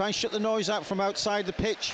try and shut the noise out from outside the pitch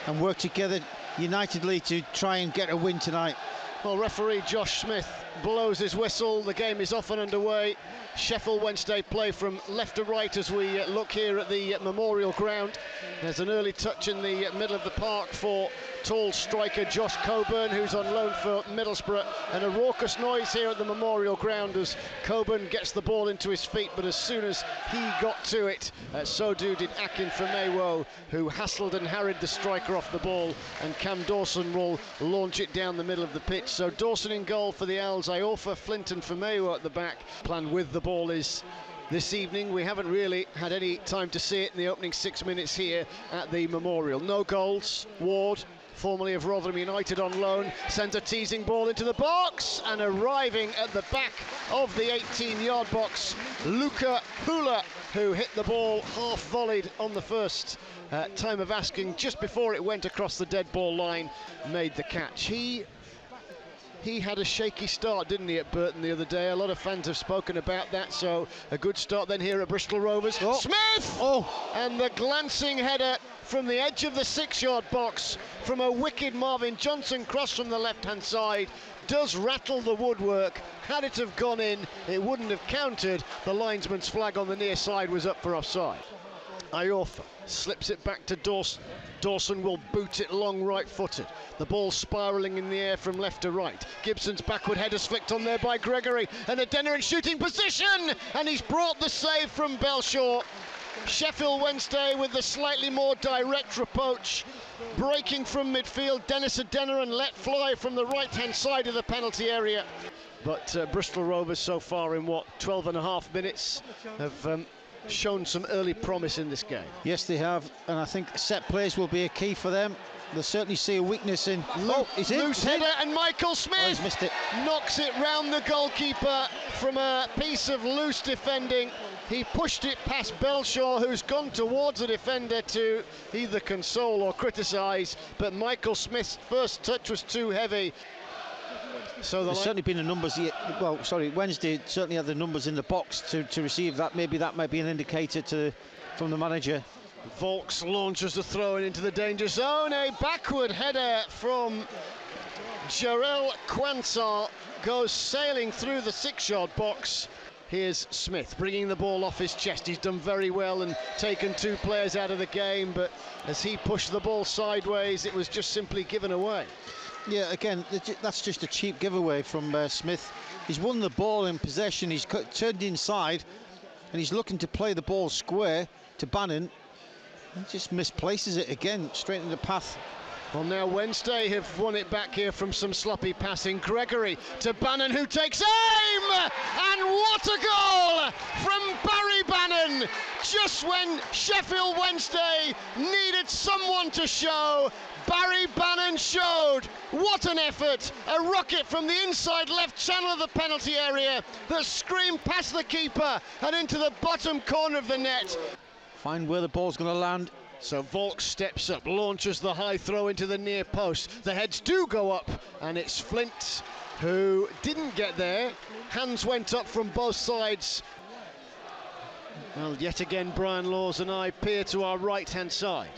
and work together unitedly to try and get a win tonight. Well, referee Josh Smith blows his whistle. The game is off and underway. Sheffield Wednesday play from left to right as we look here at the Memorial Ground. There's an early touch in the middle of the park for tall striker Josh Coburn, who's on loan for Middlesbrough, and a raucous noise here at the Memorial Ground as Coburn gets the ball into his feet, but as soon as he got to it, so too did Bannan and Famewo, who hassled and harried the striker off the ball, and Cam Dawson will launch it down the middle of the pitch. So Dawson in goal for the Owls, Iorfa, Flint and Famewo at the back. Plan with the ball is this evening. We haven't really had any time to see it in the opening 6 minutes here at the Memorial. No goals. Ward, formerly of Rotherham United on loan, sends a teasing ball into the box, and arriving at the back of the 18-yard box, Luca Hula, who hit the ball half volleyed on the first time of asking, just before it went across the dead ball line, made the catch. He had a shaky start, didn't he, at Burton the other day? A lot of fans have spoken about that, so a good start then here at Bristol Rovers. Oh. Smith! Oh! And the glancing header from the edge of the 6-yard box from a wicked Marvin Johnson cross from the left-hand side does rattle the woodwork. Had it have gone in, it wouldn't have counted. The linesman's flag on the near side was up for offside. Iorfa slips it back to Dawson. Dawson will boot it long right-footed. The ball spiralling in the air from left to right. Gibson's backward header's flicked on there by Gregory, and Adena in shooting position, and he's brought the save from Belshaw. Sheffield Wednesday with the slightly more direct approach, breaking from midfield. Dennis Adena and let fly from the right-hand side of the penalty area. But Bristol Rovers so far in 12 and a half minutes have shown some early promise in this game. Yes, they have, and I think set plays will be a key for them. They'll certainly see a weakness in... Loose header, and Michael Smith he's missed it. Knocks it round the goalkeeper from a piece of loose defending. He pushed it past Belshaw, who's gone towards the defender to either console or criticise, but Michael Smith's first touch was too heavy. So there's certainly been the numbers here. Well, sorry, Wednesday certainly had the numbers in the box to receive that. Maybe that might be an indicator from the manager. Volks launches the throw into the danger zone. A backward header from Jarell Quansah goes sailing through the 6-yard box. Here's Smith bringing the ball off his chest. He's done very well and taken 2 players out of the game, but as he pushed the ball sideways, it was just simply given away. Yeah, again, that's just a cheap giveaway from Smith. He's won the ball in possession, he's turned inside, and he's looking to play the ball square to Bannan. He just misplaces it again, straight in the path. Well, now Wednesday have won it back here from some sloppy passing. Gregory to Bannan, who takes aim! And what a goal from Barry Bannan! Just when Sheffield Wednesday needed someone to show, Barry Bannan showed. What an effort! A rocket from the inside left channel of the penalty area that screamed past the keeper and into the bottom corner of the net. Find where the ball's going to land. So Volk steps up, launches the high throw into the near post. The heads do go up, and it's Flint who didn't get there. Hands went up from both sides. Well, yet again, Brian Laws and I peer to our right-hand side.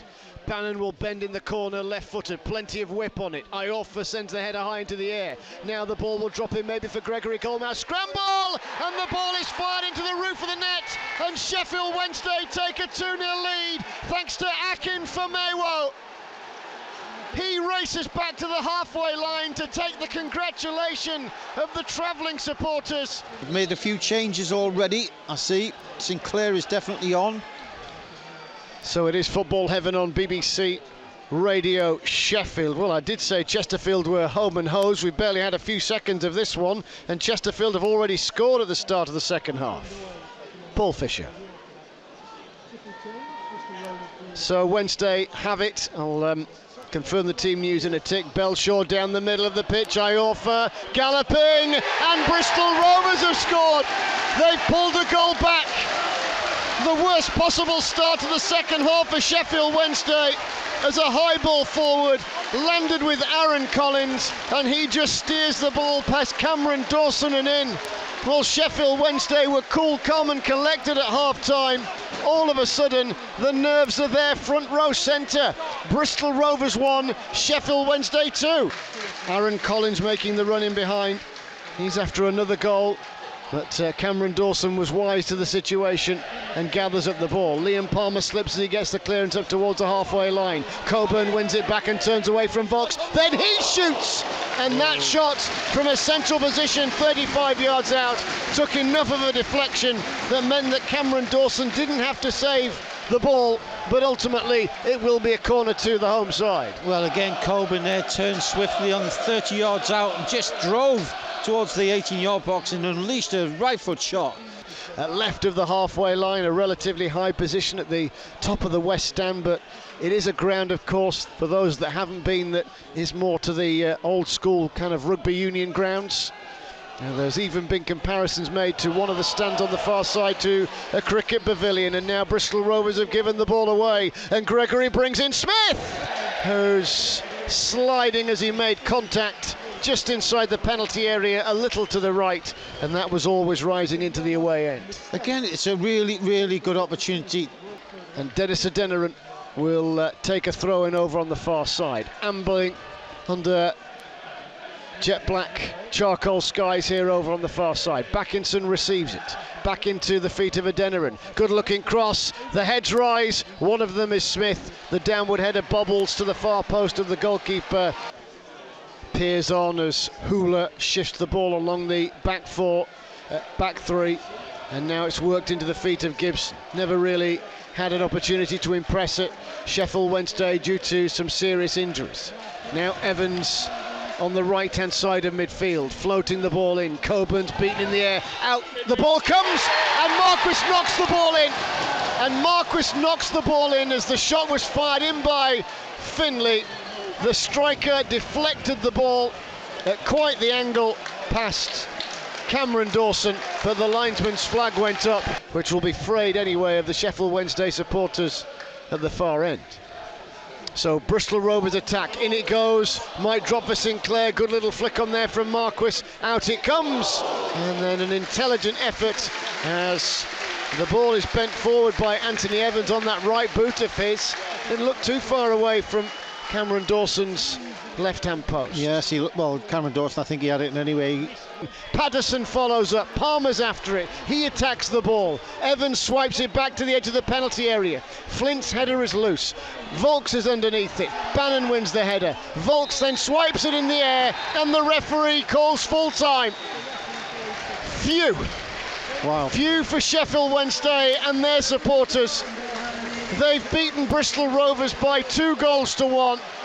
Bannan will bend in the corner, left-footed, plenty of whip on it. Iorfa sends the header high into the air. Now the ball will drop in maybe for Gregory Coleman. Scramble! And the ball is fired into the roof of the net. And Sheffield Wednesday take a 2-0 lead thanks to Bannan and Famewo. He races back to the halfway line to take the congratulation of the travelling supporters. We've made a few changes already, I see. Sinclair is definitely on. So it is football heaven on BBC Radio Sheffield. Well, I did say Chesterfield were home and hose. We barely had a few seconds of this one, and Chesterfield have already scored at the start of the second half. Paul Fisher. So Wednesday have it. I'll confirm the team news in a tick. Belshaw down the middle of the pitch. Iorfa galloping, and Bristol Rovers have scored. They've pulled a goal back. The worst possible start to the second half for Sheffield Wednesday as a high ball forward landed with Aaron Collins, and he just steers the ball past Cameron Dawson and in. Well, Sheffield Wednesday were cool, calm and collected at half time, all of a sudden the nerves are there front row centre. Bristol Rovers 1, Sheffield Wednesday 2. Aaron Collins making the run in behind. He's after another goal, but Cameron Dawson was wise to the situation and gathers up the ball. Liam Palmer slips as he gets the clearance up towards the halfway line. Coburn wins it back and turns away from Volks. Then he shoots! And that shot from a central position 35 yards out took enough of a deflection that meant that Cameron Dawson didn't have to save the ball, but ultimately it will be a corner to the home side. Well, again, Coburn there turned swiftly on 30 yards out and just drove towards the 18-yard box and unleashed a right foot shot. At left of the halfway line, a relatively high position at the top of the west stand, but it is a ground, of course, for those that haven't been, that is more to the old school kind of rugby union grounds. Now, there's even been comparisons made to one of the stands on the far side to a cricket pavilion, and now Bristol Rovers have given the ball away, and Gregory brings in Smith, who's sliding as he made contact just inside the penalty area, a little to the right, and that was always rising into the away end. Again, it's a really, really good opportunity. And Dennis Adeniran will take a throw in over on the far side, ambling under jet black charcoal skies here over on the far side. Backinson receives it, back into the feet of Adeniran. Good looking cross, the heads rise, one of them is Smith. The downward header bobbles to the far post of the goalkeeper. Peers on as Hula shifts the ball along the back four, back three, and now it's worked into the feet of Gibson. Never really had an opportunity to impress at Sheffield Wednesday due to some serious injuries. Now Evans on the right hand side of midfield, floating the ball in. Coburn's beaten in the air, out the ball comes, and Marquis knocks the ball in. And Marquis knocks the ball in as the shot was fired in by Finlay. The striker deflected the ball at quite the angle past Cameron Dawson, but the linesman's flag went up, which will be frayed anyway of the Sheffield Wednesday supporters at the far end. So Bristol Rovers attack, in it goes, might drop for Sinclair, good little flick on there from Marquis, out it comes, and then an intelligent effort as the ball is bent forward by Anthony Evans on that right boot of his. Didn't look too far away from Cameron Dawson's left-hand post. Yes, well, Cameron Dawson, I think he had it in anyway. Patterson follows up, Palmer's after it, he attacks the ball. Evans swipes it back to the edge of the penalty area. Flint's header is loose. Volks is underneath it. Bannan wins the header. Volks then swipes it in the air, and the referee calls full time. Phew. Wow. Phew for Sheffield Wednesday and their supporters. They've beaten Bristol Rovers by 2 goals to 1.